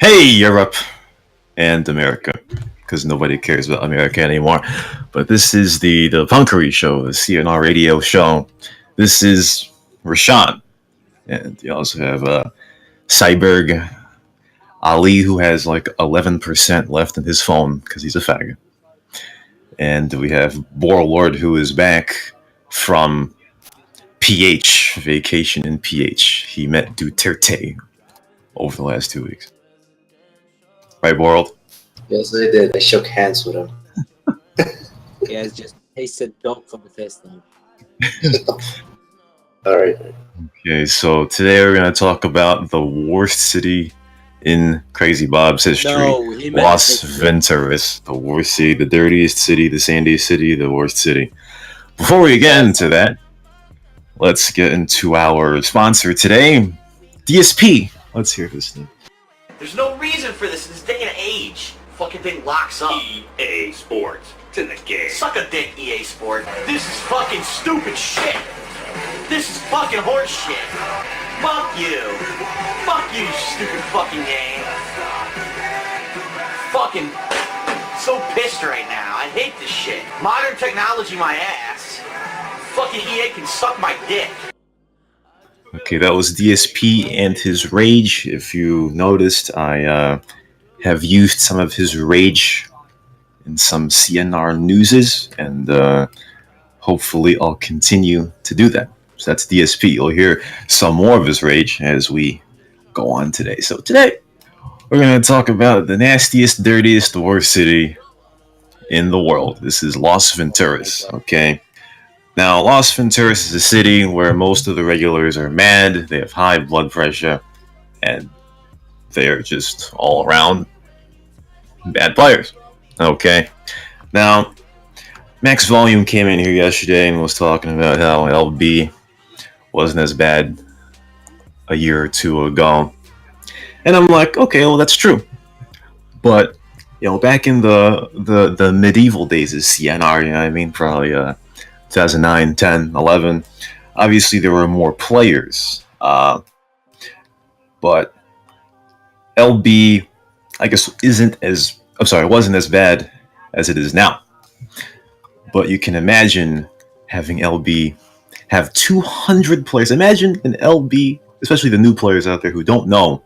Hey, Europe and America, because nobody cares about America anymore. But this is the Punkery show, the CNR radio show. This is Rashon, and you also have ciyber aLee, who has like 11% left in his phone because he's a faggot. And we have Warlord, who is back from PH, vacation in PH. He met Duterte over the last 2 weeks. Right, World? Yes, I did. I shook hands with him. Yeah, it's just tasted dog for the first time. All right. Okay, so today we're going to talk about the worst city in Crazy Bob's history. No, he meant Las it. Venturas, the worst city, the dirtiest city, the sandiest city, the worst city. Before we get into that, let's get into our sponsor today, DSP. Let's hear this thing. There's no reason for this in this day and age. Fucking thing locks up. EA Sports. It's in the game. Suck a dick, EA Sport. This is fucking stupid shit. This is fucking horse shit. Fuck you. Fuck you, stupid fucking game. Fucking so pissed right now. I hate this shit. Modern technology, my ass. Fucking EA can suck my dick. Okay, that was DSP and his rage. If you noticed, I have used some of his rage in some CNR newses, and hopefully I'll continue to do that. So that's DSP. You'll hear some more of his rage as we go on today. So today, we're going to talk about the nastiest, dirtiest, worst city in the world. This is Las Venturas, okay? Now, Las Venturas is a city where most of the regulars are mad, they have high blood pressure, and they're just all around bad players. Okay. Now, Max Volume came in here yesterday and was talking about how LB wasn't as bad a year or two ago. And I'm like, okay, well, that's true. But, back in the medieval days of CNR, you know what I mean? Probably 2009, 10, 11. Obviously, there were more players. But LB, I guess, wasn't as bad as it is now. But you can imagine having LB have 200 players. Imagine an LB, especially the new players out there who don't know.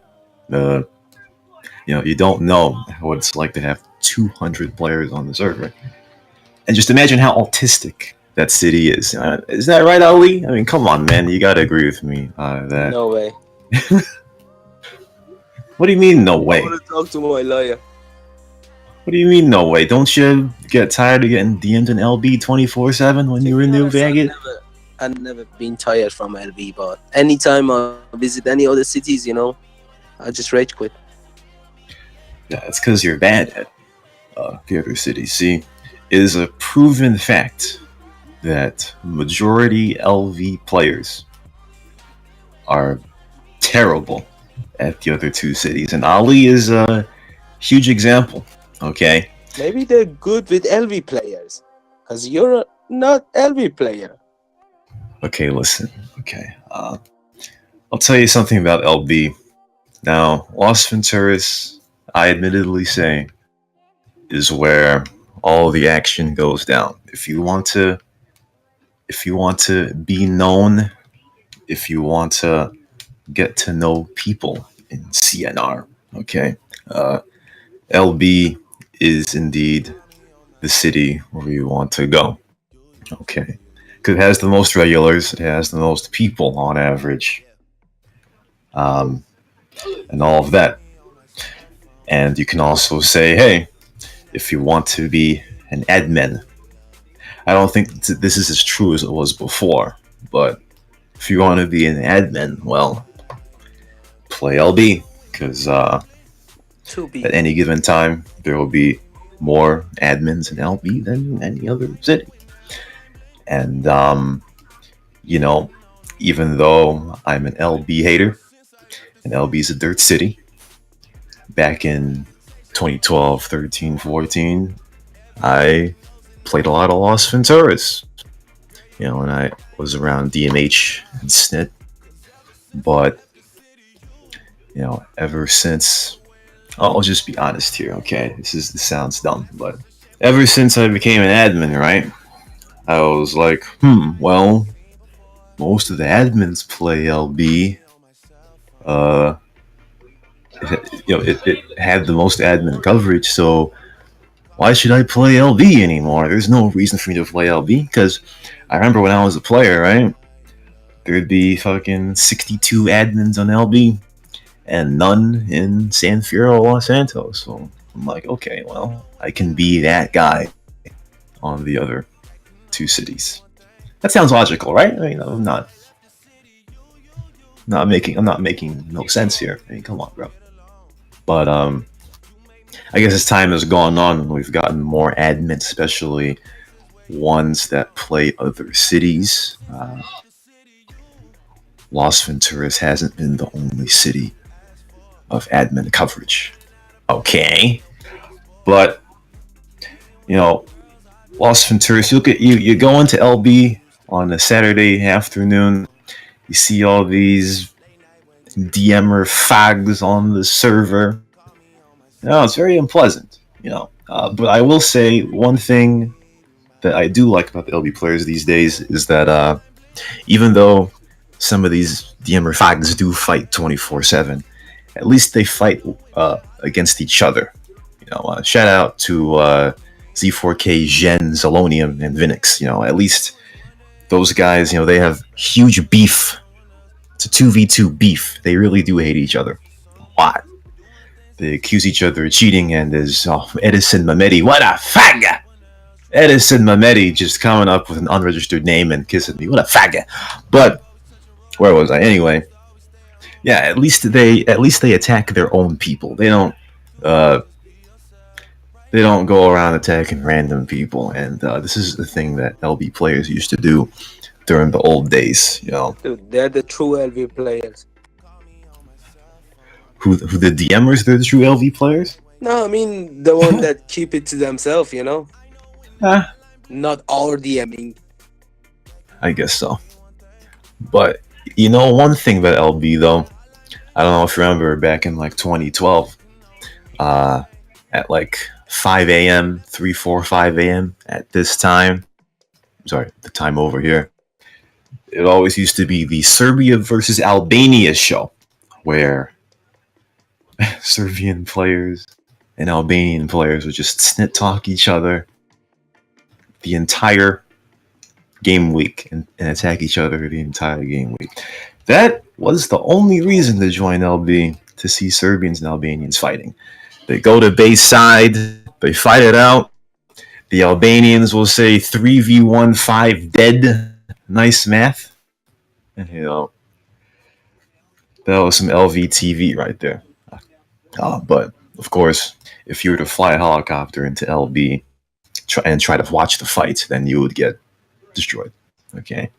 You don't know what it's like to have 200 players on the server. And just imagine how autistic that city is. Is that right, aLee? I mean, come on, man. You gotta agree with me. That. No way. What do you mean, no way? I want to talk to my lawyer. What do you mean, no way? Don't you get tired of getting DM'd in LB 24/7 when you were new faggot? I've never been tired from LB, but anytime I visit any other cities, I just rage quit. Yeah, it's because you're bad at the other cities. See, it is a proven fact that majority LV players are terrible at the other two cities, and aLee is a huge example. Okay, Maybe they're good with LV players, because you're not LV player. okay, listen. Okay, I'll tell you something about LB. Now, Las Venturas, I admittedly say, is where all the action goes down. If you want to be known, if you want to get to know people in CNR, okay, LB is indeed the city where you want to go, okay, because it has the most regulars, it has the most people on average, and all of that. And you can also say, hey, if you want to be an admin, I don't think this is as true as it was before, but if you want to be an admin, well, play LB, because at any given time, there will be more admins in LB than any other city. And, even though I'm an LB hater, and LB is a dirt city, back in 2012, 13, 14, I played a lot of Las Venturas, and I was around DMH and SNIT, but, ever since I'll just be honest here, okay? This sounds dumb, but ever since I became an admin, right? I was like, well, most of the admins play LB. Uh, it had the most admin coverage, so why should I play LB anymore? There's no reason for me to play LB because I remember when I was a player, right? There'd be fucking 62 admins on LB and none in San Fierro, Los Santos. So I'm like, okay, well, I can be that guy on the other two cities. That sounds logical, right? I mean, I'm not making no sense here. I mean, come on, bro. But I guess as time has gone on, we've gotten more admins, especially ones that play other cities. Las Venturas hasn't been the only city of admin coverage. Okay, but Las Venturas. You go into LB on a Saturday afternoon. You see all these DMer fags on the server. It's very unpleasant. But I will say one thing that I do like about the LB players these days is that even though some of these DMer fags do fight 24/7, at least they fight against each other. Shout out to Z4K, Gen, Zalonium, and Vinix. At least those guys, they have huge beef. It's a 2v2 beef. They really do hate each other a lot. They accuse each other of cheating, and there's Edison Mamedi. What a faggot! Edison Mamedi just coming up with an unregistered name and kissing me. What a faggot! But where was I anyway? Yeah, at least they attack their own people. They don't go around attacking random people, and this is the thing that LB players used to do during the old days. Dude, they're the true LV players. Who the DMers? They're the true LV players. No, I mean the one that keep it to themselves. Not all DMing. I guess so. But one thing about LB though, I don't know if you remember back in like 2012, at like 5 a.m., 3, 4, 5 a.m. at this time. Sorry, the time over here. It always used to be the Serbia versus Albania show, where Serbian players and Albanian players would just snit talk each other the entire game week and attack each other the entire game week. That was the only reason to join LB, to see Serbians and Albanians fighting. They go to base side, they fight it out. The Albanians will say 3v1, 5 dead. Nice math. And that was some LV TV right there. But of course, if you were to fly a helicopter into LB and try to watch the fight, then you would get destroyed. Okay.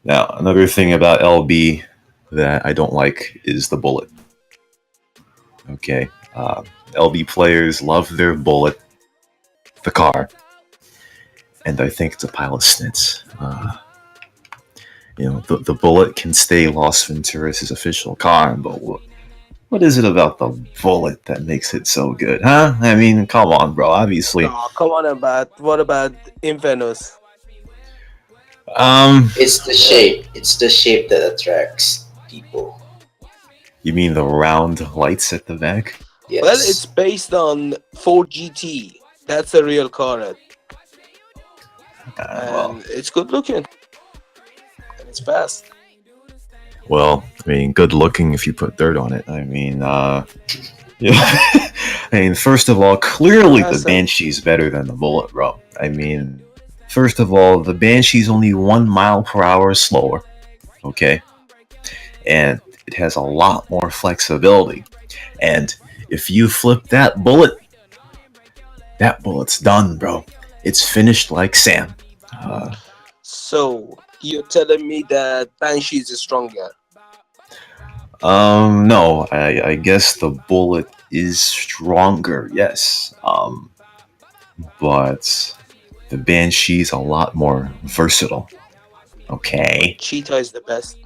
Now, another thing about LB that I don't like is the bullet. Okay. LB players love their bullet, the car, and I think it's a pile of snits. The bullet can stay Las Venturas' official car, but what is it about the bullet that makes it so good, huh? I mean, come on, bro. Obviously. Oh, come on, what about Infernus? It's the shape. It's the shape that attracts people. You mean the round lights at the back? Yes. Well, it's based on Ford GT. That's a real car. And it's good looking. And it's fast. Well, I mean, good looking if you put dirt on it. I mean, I mean, first of all, clearly the Banshee's better than the Bullet, bro. I mean, first of all, the Banshee's only 1 mile per hour slower, okay? And it has a lot more flexibility. And if you flip that bullet's done, bro. It's finished like Sam. So, you're telling me that Banshees is stronger? No, I guess the Bullet is stronger, yes. But the Banshee's a lot more versatile. Okay. Cheetah is the best.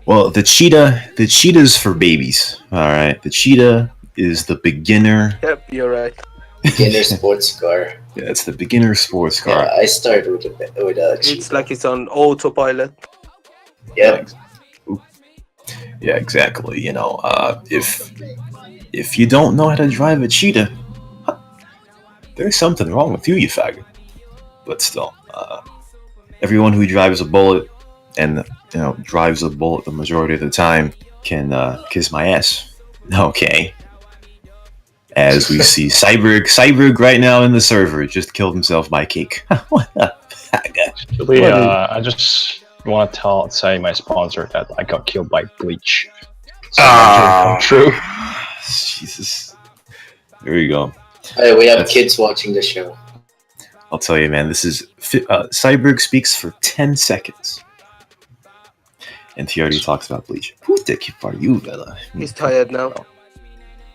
Well, the cheetah's for babies. All right, the cheetah is the beginner. Yep, you're right. Beginner sports car. Yeah, it's the beginner sports car. Yeah, I started with a It's cheetah. like it's on autopilot. Yep. Yeah, exactly. You know, if you don't know how to drive a cheetah, there's something wrong with you faggot. But still, everyone who drives a bullet and drives a bullet the majority of the time can kiss my ass. Okay. As we see, Cyberg right now in the server just killed himself by cake. What the faggot? Actually, I just want to say my sponsor that I got killed by Bleach. So my dream come true. Jesus. There you go. Hey, we have kids watching the show. I'll tell you, man, this is... Cyberg speaks for 10 seconds. And he already talks about Bleach. Who the fuck are you, Bella? He's tired now.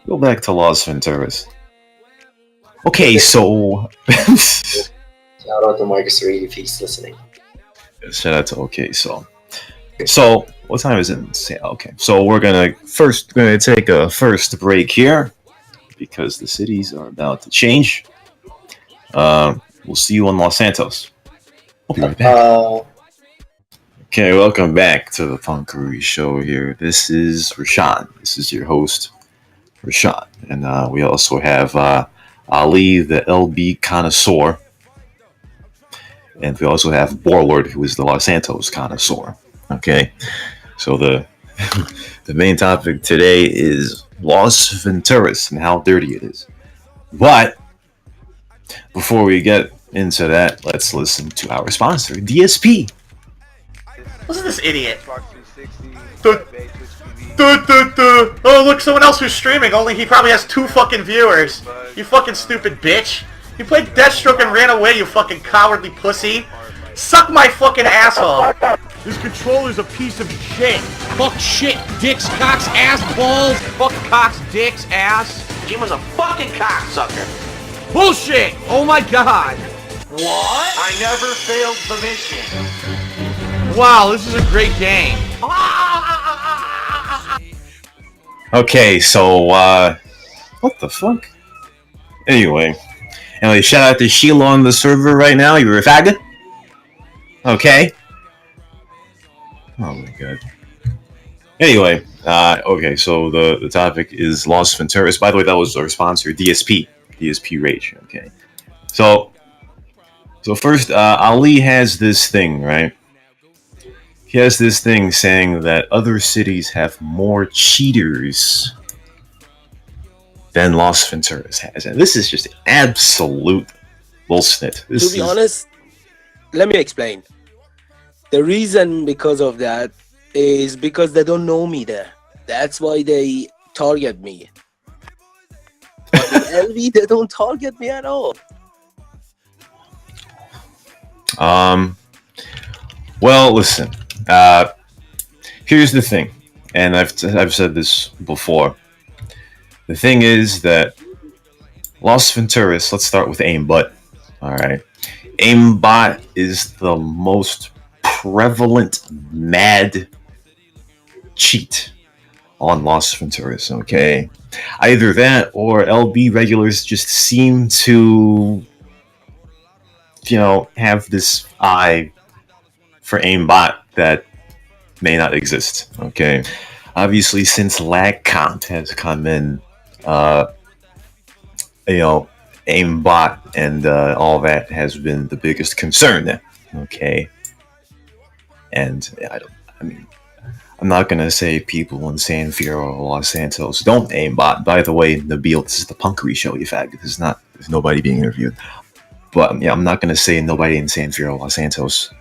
Go back to Los Venturas. Okay, so... Shout out to Marcus Reed if he's listening. Shout out to OK, so what time is it? Okay, so we're gonna take a first break here because the cities are about to change. We'll see you on Los Santos. We'll be right back. Okay, welcome back to the Punkery show here. This is Rashon. This is your host, Rashon. And we also have aLee, the LB connoisseur. And we also have Warlord, who is the Los Santos connoisseur. Okay, so the main topic today is Los Venturas and how dirty it is. But before we get into that, let's listen to our sponsor, DSP. Listen to this idiot. Oh, look, someone else who's streaming, only he probably has 2 fucking viewers. You fucking stupid bitch. You played Deathstroke and ran away, you fucking cowardly pussy. Suck my fucking asshole. This controller's a piece of shit. Fuck shit, dicks, cocks, ass, balls. Fuck cocks, dicks, ass. Jim was a fucking cocksucker. Bullshit! Oh my god. What? I never failed the mission. Wow, this is a great game. Okay, so what the fuck? Anyway, shout out to Sheila on the server right now. You're a faggot. Okay. Oh my god. Anyway, okay, so the topic is Los Venturas. By the way, that was our sponsor, DSP Rage. Okay. So first, aLee has this thing, right? He has this thing saying that other cities have more cheaters than Los Venturas has. And this is just absolute bullshit. To be honest, let me explain. The reason because of that is because they don't know me there. That's why they target me. But in LV, they don't target me at all. Well, listen. Here's the thing, and I've said this before. The thing is that Los Venturas. Let's start with aimbot. All right, aimbot is the most prevalent mad cheat on Los Venturas. Okay, either that or LB regulars just seem to, have this eye for aimbot that may not exist. Okay, obviously since lag count has come in, aimbot and all that has been the biggest concern. Okay, and I'm not gonna say people in San Fierro or Los Santos don't aimbot. By the way, Nabil, this is the Punkery show, you fag. There's nobody being interviewed. But I'm not gonna say nobody in San Fierro or Los Santos.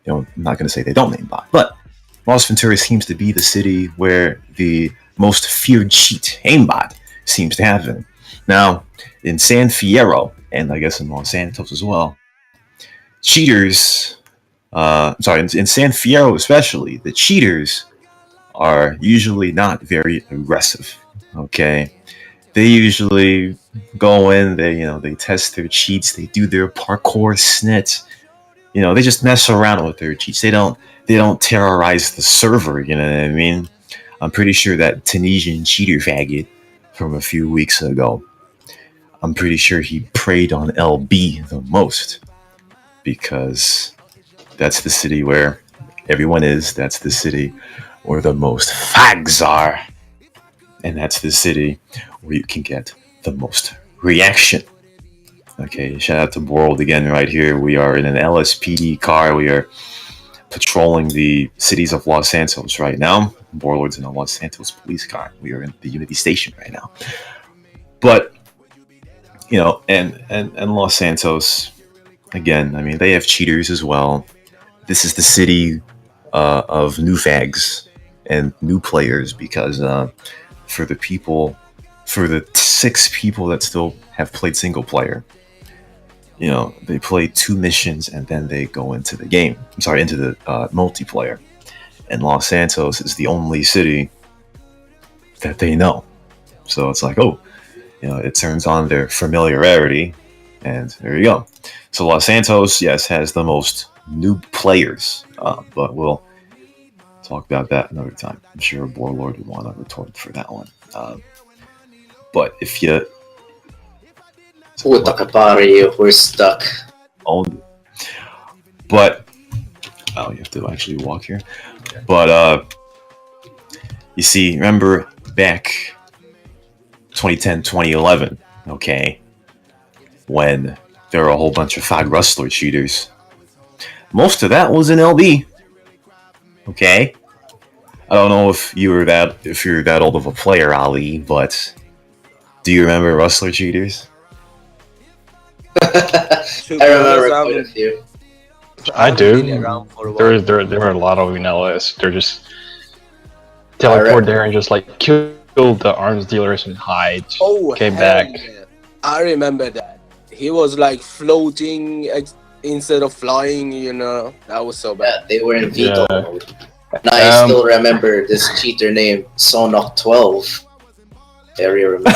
I'm not gonna say they don't aimbot. But Los Venturas seems to be the city where the most feared cheat, aimbot, seems to happen. Now, in San Fierro, and I guess in Los Santos as well, cheaters, in San Fierro especially, the cheaters are usually not very aggressive, okay? They usually go in, they test their cheats, they do their parkour snits, they just mess around with their cheats. They don't they don't terrorize the server. You know what I mean? I'm pretty sure that Tunisian cheater faggot from a few weeks ago, I'm pretty sure he preyed on LB the most because that's the city where everyone is. That's the city where the most fags are. And that's the city where you can get the most reaction. Okay, shout out to World again right here. We are in an LSPD car. We are patrolling the cities of Los Santos right now. Warlord's in a Los Santos police car. We are in the Unity Station right now. But, you know, and Los Santos, again, I mean, they have cheaters as well. This is the city of new fags and new players because for the 6 people that still have played single player, you know, they play 2 missions and then they go into the game. I'm sorry, into the multiplayer. And Los Santos is the only city that they know. So it's like, oh, you know, it turns on their familiarity, and there you go. So Los Santos, yes, has the most new players, but we'll talk about that another time. I'm sure Warlord would want to retort for that one. But if you... Puta kapari, we're stuck. But... Oh, you have to actually walk here. But, you see, remember back 2010, 2011, okay, when there were a whole bunch of Fag Rustler cheaters. Most of that was in LB. Okay? I don't know if you're that old of a player, aLee, but do you remember Rustler cheaters? I remember quite a few. I do. Been around for a while. There were a lot of in LS. They're just teleport there and just like kill the arms dealers and hide. Oh, Came hell back. yeah. I remember that. He was like floating instead of flying, you know. That was so bad. Yeah, they were in veto Yeah. mode. And I still remember this cheater named Sonok12. Very remember.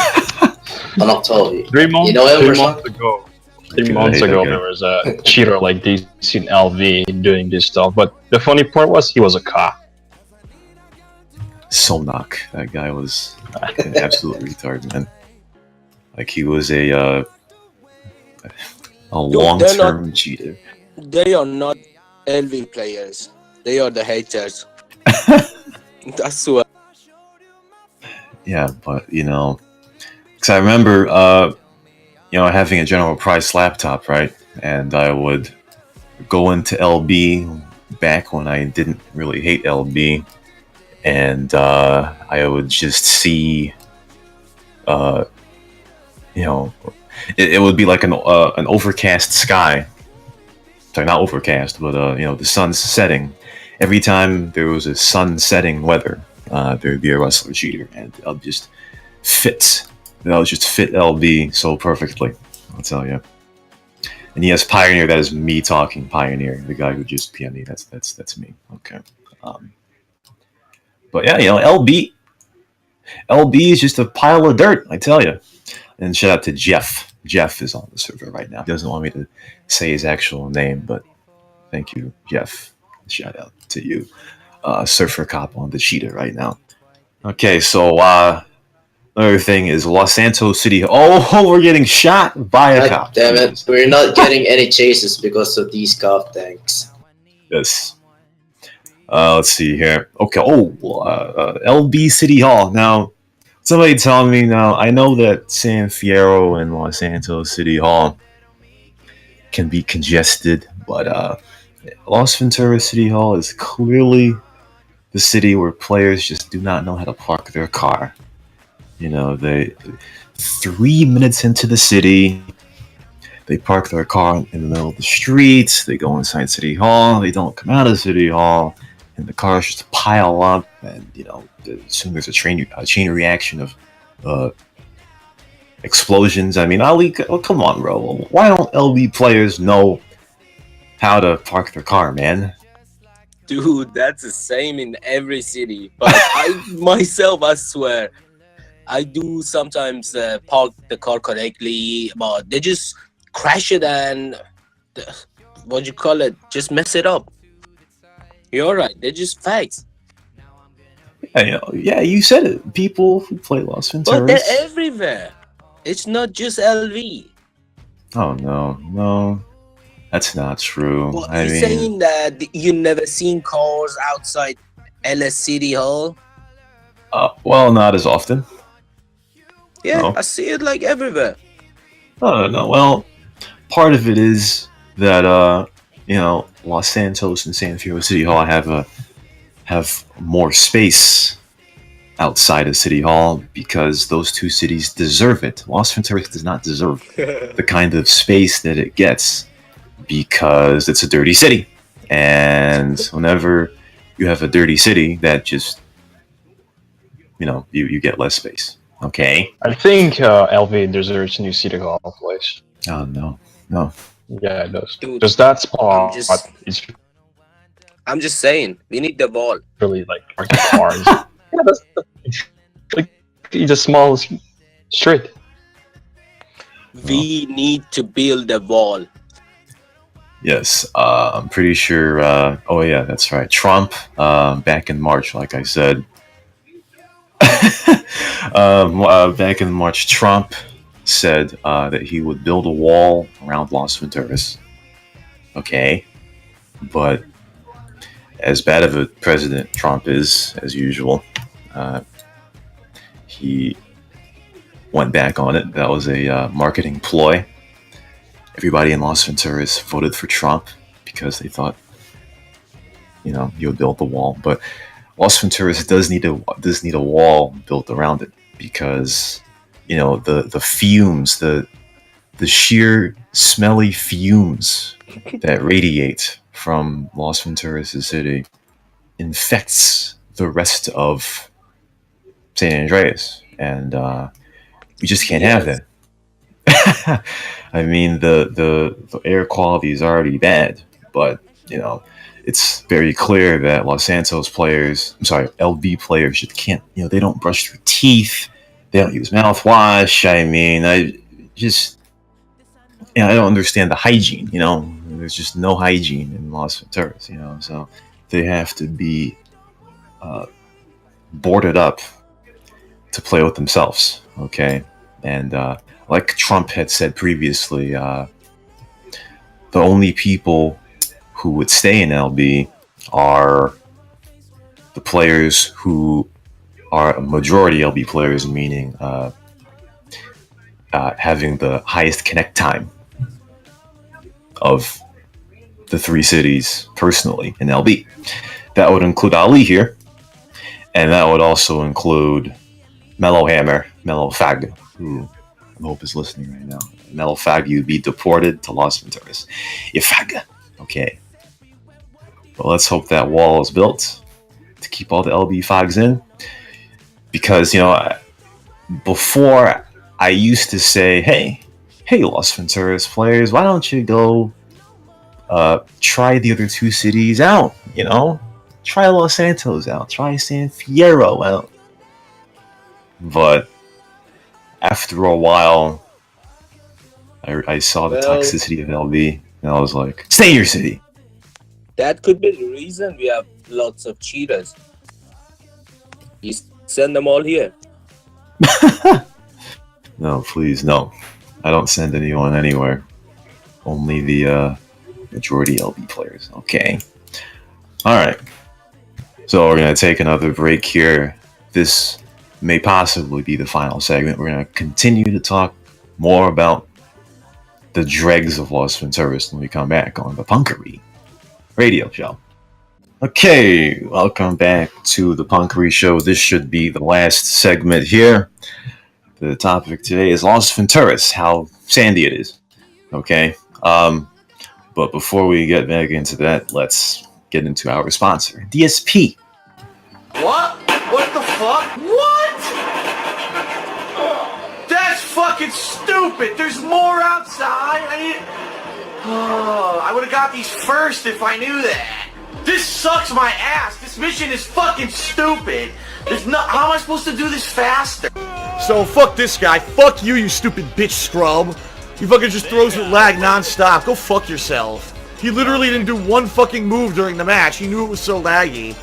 Sonok12. 3 months, You know him or 3 months ago. 3 months ago, there was a cheater like this in LV doing this stuff. But the funny part was he was a cop. Sonok, that guy was an absolute retard, man. Like he was a long-term cheater. They are not LV players. They are the haters. That's what. Yeah, but you know, because I remember, you know, having a General Price laptop, right? And I would go into LB back when I didn't really hate LB, and I would just see, you know, it would be like an overcast sky. Sorry, not overcast, but you know, the sun's setting. Every time there was a sun setting weather, there'd be a Rustler cheater, and I'll just fit. That'll just fit LB so perfectly, I'll tell you. And yes, Pioneer, that is me talking. Pioneer, the guy who just PM'd. That's me. Okay. But yeah, you know, LB is just a pile of dirt, I tell you. And shout out to Jeff. Jeff is on the server right now. He doesn't want me to say his actual name, but thank you, Jeff. Shout out to you. Surfer Cop on the cheetah right now. Okay, so another thing is Los Santos City. Oh, we're getting shot by a cop. Damn it, we're not getting any chases because of these cop tanks. Yes. Let's see here. Okay. Oh, LB City Hall. Now, somebody tell me now. I know that San Fierro and Los Santos City Hall can be congested, but Los Venturas City Hall is clearly the city where players just do not know how to park their car. You know, they 3 minutes into the city, they park their car in the middle of the street. They go inside City Hall. They don't come out of City Hall, and the cars just pile up. And you know, soon there's a chain reaction of explosions. I mean, aLee, oh, come on, bro. Why don't LB players know how to park their car, man? Dude, that's the same in every city. But I myself, I swear, I do sometimes park the car correctly, but they just crash it and what you call it, just mess it up. You're right. They're just facts. Yeah, yeah, you said it. People who play Las But they're Venturas. everywhere. It's not just LV. Oh no, no, that's not true. What, I you mean, saying that you never seen cars outside LS City Hall? well, not as often. Yeah, No. I see it like everywhere. No, no, no. Well, part of it is that Los Santos and San Diego City Hall have more space outside of City Hall because those two cities deserve it. Las Venturas does not deserve the kind of space that it gets because it's a dirty city. And whenever you have a dirty city, that just, you get less space. Okay? I think LV deserves a new City Hall place. Oh, no. No. Yeah, it does. Dude, Just that spot I'm just saying, we need the wall. really like parking cars. Yeah, that's like the smallest street. We need to build a wall. Yes, I'm pretty sure. Oh, yeah, that's right. Trump, back in March, like I said. Back in March, Trump said that he would build a wall around Las Venturas. Okay. But as bad of a president Trump is, as usual, he went back on it. That was a marketing ploy. Everybody in Las Venturas voted for Trump because they thought, he would build the wall. But Las Venturas does need a wall built around it because, the fumes, the sheer smelly fumes that radiate from Las Venturas city infects the rest of San Andreas, and we just can't have that. I mean, the air quality is already bad, but it's very clear that LV players just can't. They don't brush their teeth, they don't use mouthwash. I mean, I don't understand the hygiene. There's just no hygiene in Las Venturas. So they have to be boarded up to play with themselves. Okay, and like Trump had said previously, the only people who would stay in LB are the players who are a majority LB players, meaning having the highest connect time of the three cities personally in LB. That would include aLee here, and that would also include Mellow Fag, who I hope is listening right now. Mellow Fag, you'd be deported to Las Venturas. You fag. Okay. Well, let's hope that wall is built to keep all the LB fags in. Because, before I used to say, hey, Las Venturas players, why don't you go try the other two cities out, Try Los Santos out, try San Fierro out. But after a while, I saw the toxicity of LB, and I was like, stay in your city. That could be the reason we have lots of cheaters. You send them all here. No, please, no. I don't send anyone anywhere. Only the majority LB players. Okay. Alright. So we're going to take another break here. This may possibly be the final segment. We're going to continue to talk more about the dregs of Las Venturas when we come back on the Punkery radio show. Okay, welcome back to the Punkery show. This should be the last segment here. The topic today is Las Venturas, how sandy it is. Okay, but before we get back into that, let's get into our sponsor, DSP. What? What the fuck? What? That's fucking stupid. There's more outside. I would have got these first if I knew that. This sucks my ass. This mission is fucking stupid. How am I supposed to do this faster? So fuck this guy. Fuck you, you stupid bitch scrub. You fucking just throws with lag non-stop. Go fuck yourself. He literally didn't do one fucking move during the match. He knew it was so laggy.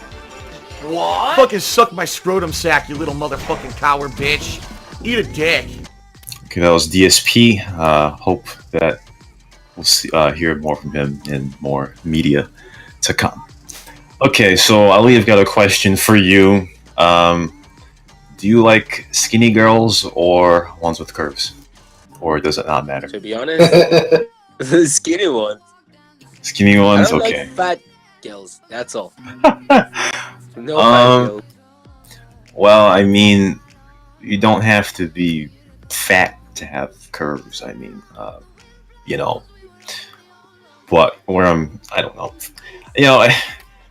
What? Fucking suck my scrotum sack, you little motherfucking coward bitch. Eat a dick. Okay, that was DSP. Hope that we'll see, hear more from him in more media to come. Okay, so aLee, I've got a question for you. Do you like skinny girls or ones with curves? Or does it not matter? To be honest, the skinny ones. Skinny I ones? don't Okay. like fat girls. That's all. No fat girls. Well, I mean, you don't have to be fat to have curves. I mean, you know, but where I don't know. You know,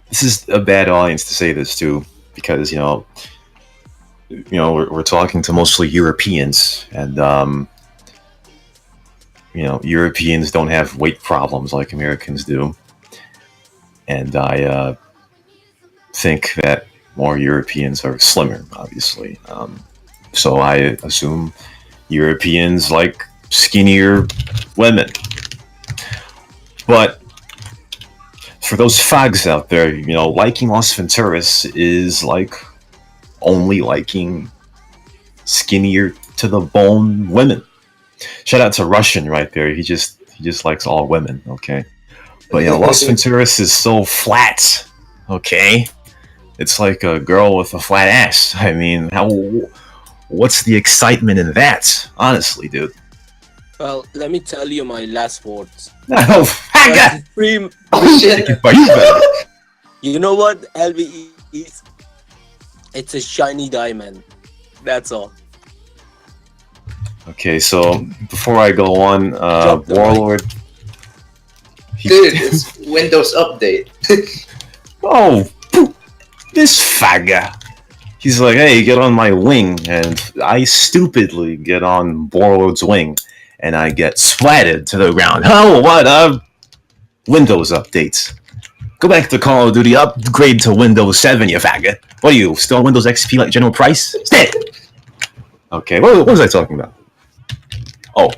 this is a bad audience to say this to because we're talking to mostly Europeans, and Europeans don't have weight problems like Americans do, and I think that more Europeans are slimmer, obviously. So I assume Europeans like skinnier women. But for those fags out there, liking Las Venturas is like only liking skinnier to the bone women. Shout out to Rashon right there. He just likes all women, okay? But Las Venturas is so flat, okay? It's like a girl with a flat ass. I mean, what's the excitement in that? Honestly, dude. Well, let me tell you my last words. Oh, faga! Oh shit. You know what LV is? It's a shiny diamond. That's all. Okay, so before I go on, Drop the Warlord. Dude, it's Windows Update. Oh, this fagga. He's like, hey, get on my wing, and I stupidly get on Warlord's wing, and I get splatted to the ground. Oh, what Windows updates. Go back to Call of Duty, upgrade to Windows 7, you faggot. What are you, still on Windows XP like General Price? Stay! Okay, what was I talking about? Oh,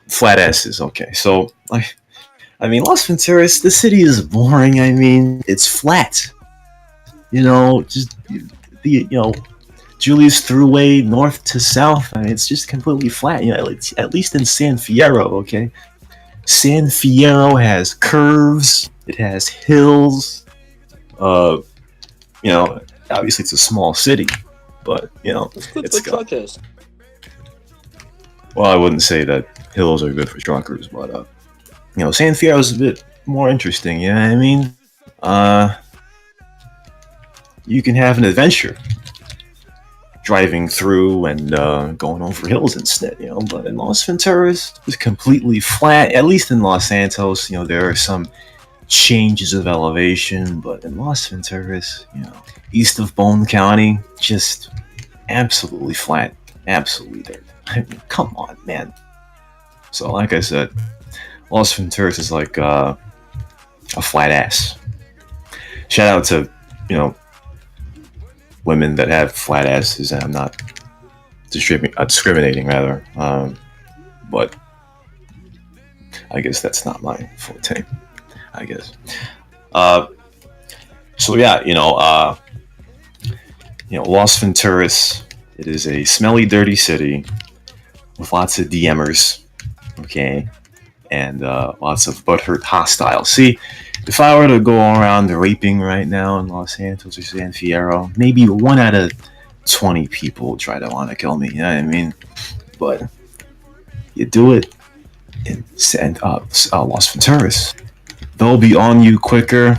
flat asses, okay. So, I mean, Las Venturas, the city is boring, I mean, it's flat. Just Julius Thruway, north to south, I mean, it's just completely flat, at least in San Fierro, okay? San Fierro has curves, it has hills, obviously it's a small city, but, It's good it's for got... truckers. Well, I wouldn't say that hills are good for truckers, but, San Fierro's a bit more interesting, you know what I mean? You can have an adventure driving through and going over hills instead, but in Las Venturas, it's completely flat. At least in Los Santos, there are some changes of elevation, but in Las Venturas, east of Bone County, just absolutely flat, absolutely dirt. I mean, come on, man. So, like I said, Las Venturas is like a flat ass. Shout out to, women that have flat asses, and I'm not discriminating, rather. But I guess that's not my forte, I guess. So yeah, Las Venturas, it is a smelly, dirty city with lots of DMers, okay, and lots of butthurt hostiles. See, if I were to go around raping right now in Los Santos or San Fierro, maybe 1 out of 20 people would try to want to kill me, you know what I mean? But you do it in Las Venturas, they'll be on you quicker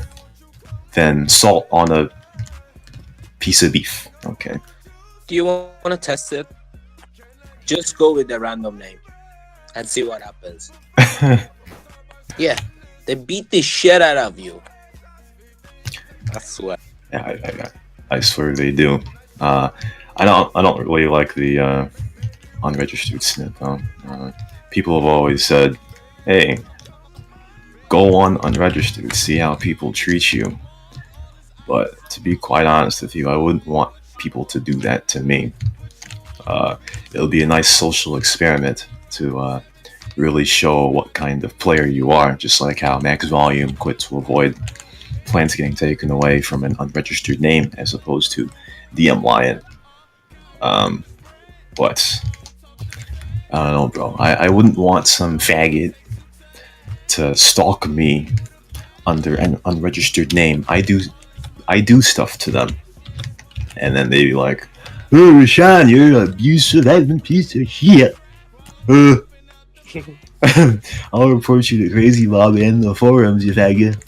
than salt on a piece of beef, okay? Do you want to test it? Just go with the random name and see what happens. Yeah, they beat the shit out of you. I swear. Yeah, I swear they do. I don't really like the unregistered snip. People have always said, "Hey, go on unregistered, see how people treat you." But to be quite honest with you, I wouldn't want people to do that to me. It'll be a nice social experiment to really show what kind of player you are, just like how max volume quit to avoid plans getting taken away from an unregistered name as opposed to DM Lion. But I don't know, bro. I wouldn't want some faggot to stalk me under an unregistered name. I do stuff to them, and then they be like, "Oh, Rashon, you're an abusive admin piece of shit. I'll report you to Crazy Bob and the forums, you faggot."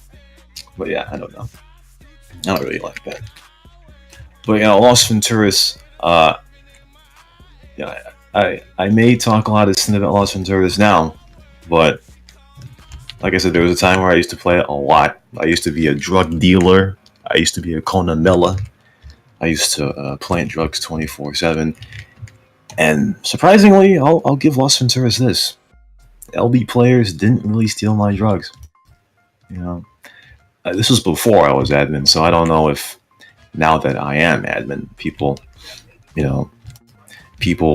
But yeah, I don't know. I don't really like that. But yeah, Los Venturas. Yeah, I may talk a lot of shit about Los Venturas now, but like I said, there was a time where I used to play it a lot. I used to be a drug dealer. I used to be a Conamella. I used to plant drugs 24/7. And surprisingly, I'll give Los Venturas this: LB players didn't really steal my drugs. You know, this was before I was admin, so I don't know if now that I am admin, people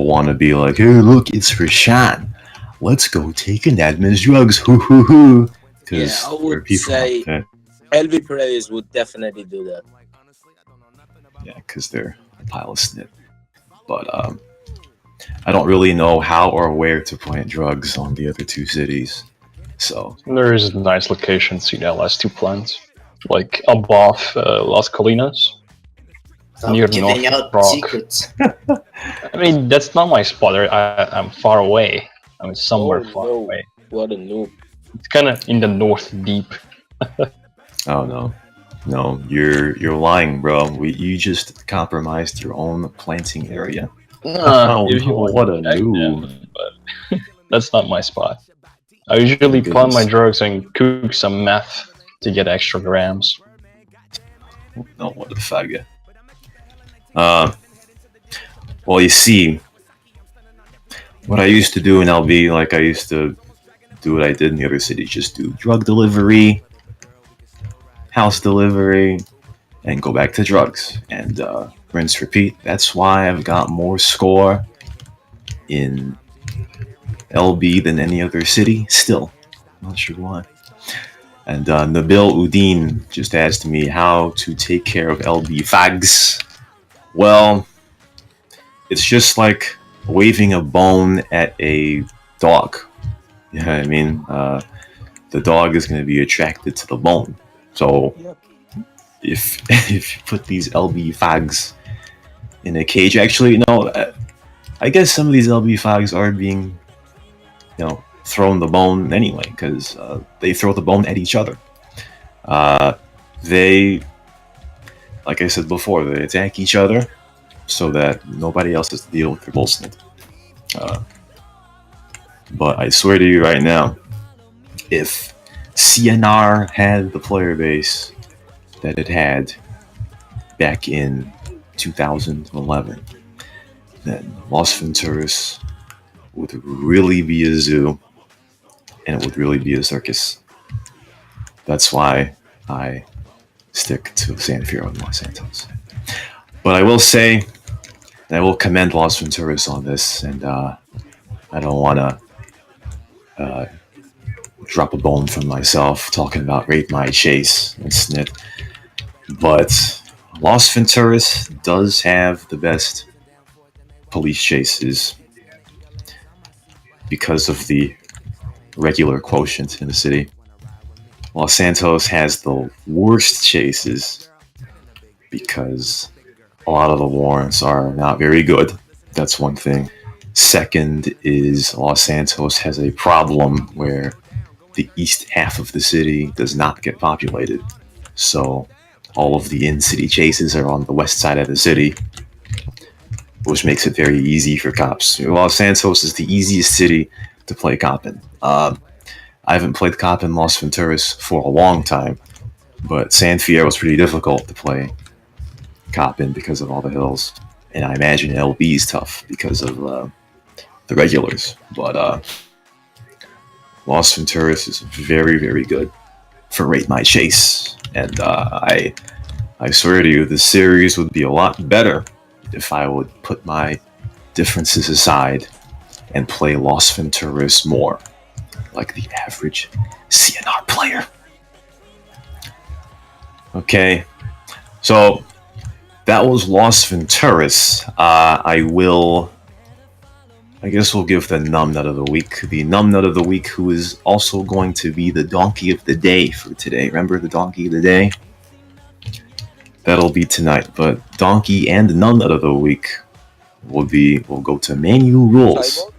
want to be like, "Hey, look, it's Rashon. Let's go take an admin's drugs." Hoo hoo hoo. Yeah, I would say LB players would definitely do that. Yeah, because they're a pile of snit. But I don't really know how or where to plant drugs on the other two cities. So There is nice locations in LS2 plants, like above Las Colinas. Stop Near giving North out Rock. secrets. I mean, that's not my spot. I'm far away. I'm somewhere Oh, far no. away. What a noob. It's kind of in the north deep. oh no, you're lying, bro. You just compromised your own planting area. Oh, If you no, want what to a check noob. them, but that's not my spot. I usually plant my drugs and cook some meth to get extra grams. No, what the faggot. Well, you see, what I used to do in LB, like I used to do what I did in the other cities, just do drug delivery, house delivery, and go back to drugs, and rinse, repeat. That's why I've got more score in LB than any other city, still. Not sure why. And Nabil Udin just asked me how to take care of LB fags. Well, it's just like waving a bone at a dog. You know what I mean? The dog is going to be attracted to the bone. So if you put these LB fags in a cage, actually, no, I guess some of these LB fags are being, thrown the bone anyway, because they throw the bone at each other. They, like I said before, they attack each other so that nobody else has to deal with their bullshit. But I swear to you right now, if CNR had the player base that it had back in 2011, then Los Venturas would really be a zoo, and it would really be a circus. That's why I stick to San Fierro and Los Santos. But I will say, and I will commend Los Venturas on this, and I don't want to drop a bone from myself talking about Rape My Chase and Snit, but Los Venturas does have the best police chases because of the regular quotient in the city. Los Santos has the worst chases because a lot of the warrants are not very good. That's one thing. Second is Los Santos has a problem where the east half of the city does not get populated. So all of the in-city chases are on the west side of the city, which makes it very easy for cops. Los Santos is the easiest city to play cop in. I haven't played cop in Los Venturas for a long time, but San Fierro was pretty difficult to play cop in because of all the hills. And I imagine LB is tough because of the regulars. But Los Venturas is very, very good for Rate My Chase. And I swear to you, the series would be a lot better if I would put my differences aside and play Los Venturas more. like the average CNR player. Okay, so that was Los Venturas. I guess we'll give the Numbnut of the week. The Numbnut of the week, who is also going to be the donkey of the day for today. Remember the donkey of the day? That'll be tonight. But donkey and Numbnut of the week will go to Manu Rules. Cyber?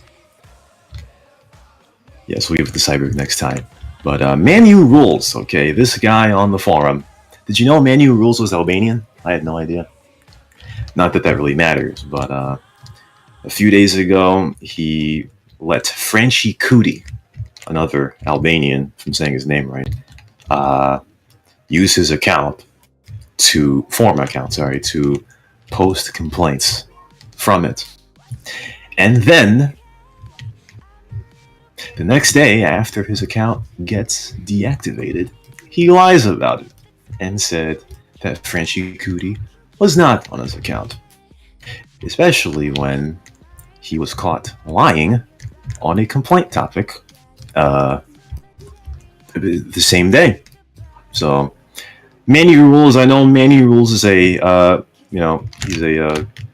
Yes, we'll give it to Ciyber next time. But Manu Rules, okay, this guy on the forum. Did you know Manu Rules was Albanian? I had no idea. Not that that really matters, but a few days ago, he let Franchi Kuti, another Albanian, if I'm saying his name right, use his account to post complaints from it. And then, the next day after his account gets deactivated, he lies about it and said that Franchi Kuti was not on his account. Especially when he was caught lying on a complaint topic the same day. So, Manu Rules, I know Manu Rules is he's a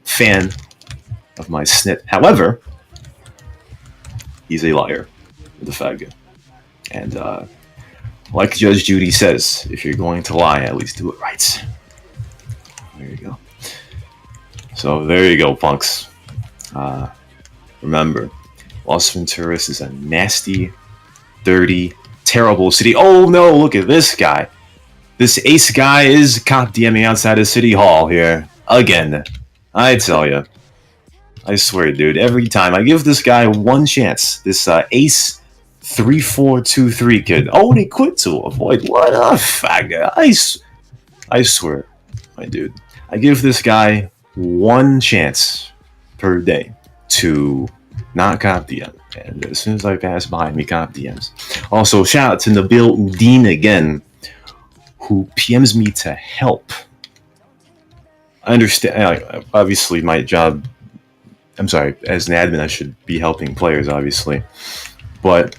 fan of my snit. However, he's a liar with a faggot. And like Judge Judy says, if you're going to lie, at least do it right. There you go. So there you go, punks. Remember, Los Venturas is a nasty, dirty, terrible city. Oh no, look at this guy. This ace guy is cop DMing outside of City Hall here. Again. I tell you. I swear, dude, every time I give this guy one chance, this ace 3423 kid. Oh, and he quit to avoid. What a faggot. I swear, my dude. I give this guy one chance per day to not cop DM. And as soon as I pass by him, he cop DMs. Also, shout out to Nabil Udin again, who PMs me to help. I understand, obviously my job, I'm sorry, as an admin I should be helping players, obviously. But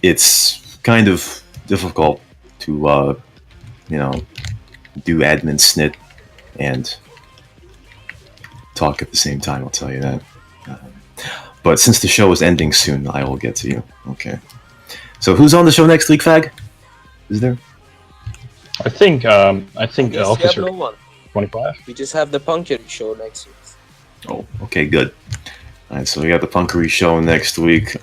it's kind of difficult to, do admin snit and talk at the same time, I'll tell you that. But since the show is ending soon, I will get to you. Okay. So who's on the show next week, Fag? Is there? I think We have Officer no one. 25. We just have the Punkery show next week. Oh, okay, good. Alright, so we got the Punkery show next week.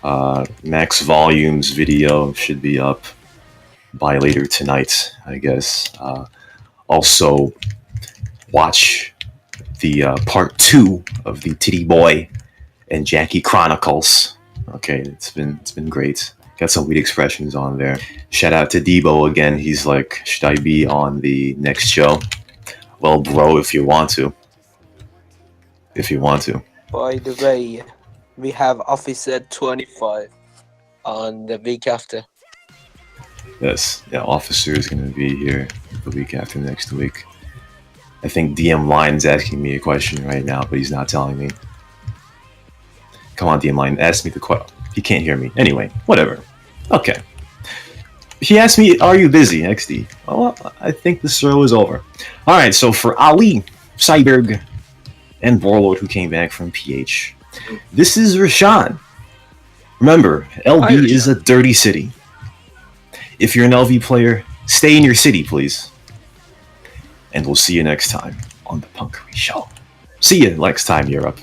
Max Volumes video should be up by later tonight, I guess. Also, watch the part 2 of the Titty Boy and Jackie Chronicles. Okay, it's been great. Got some weird expressions on there. Shout out to Debo again. He's like, should I be on the next show? Well, bro, if you want to. If you want to. By the way, we have Officer 25 on the week after. Yes, yeah, Officer is going to be here the week after next week. I think DM Line's asking me a question right now, but he's not telling me. Come on, DM Line, ask me the question. He can't hear me. Anyway, whatever. Okay. He asked me, are you busy, XD? Well, I think the show is over. Alright, so for aLee, Cyberg, and Warlord who came back from PH, this is Rashon. Remember, LB is a dirty city. If you're an LV player, stay in your city, please. And we'll see you next time on the Punkery Show. See you next time, Europe.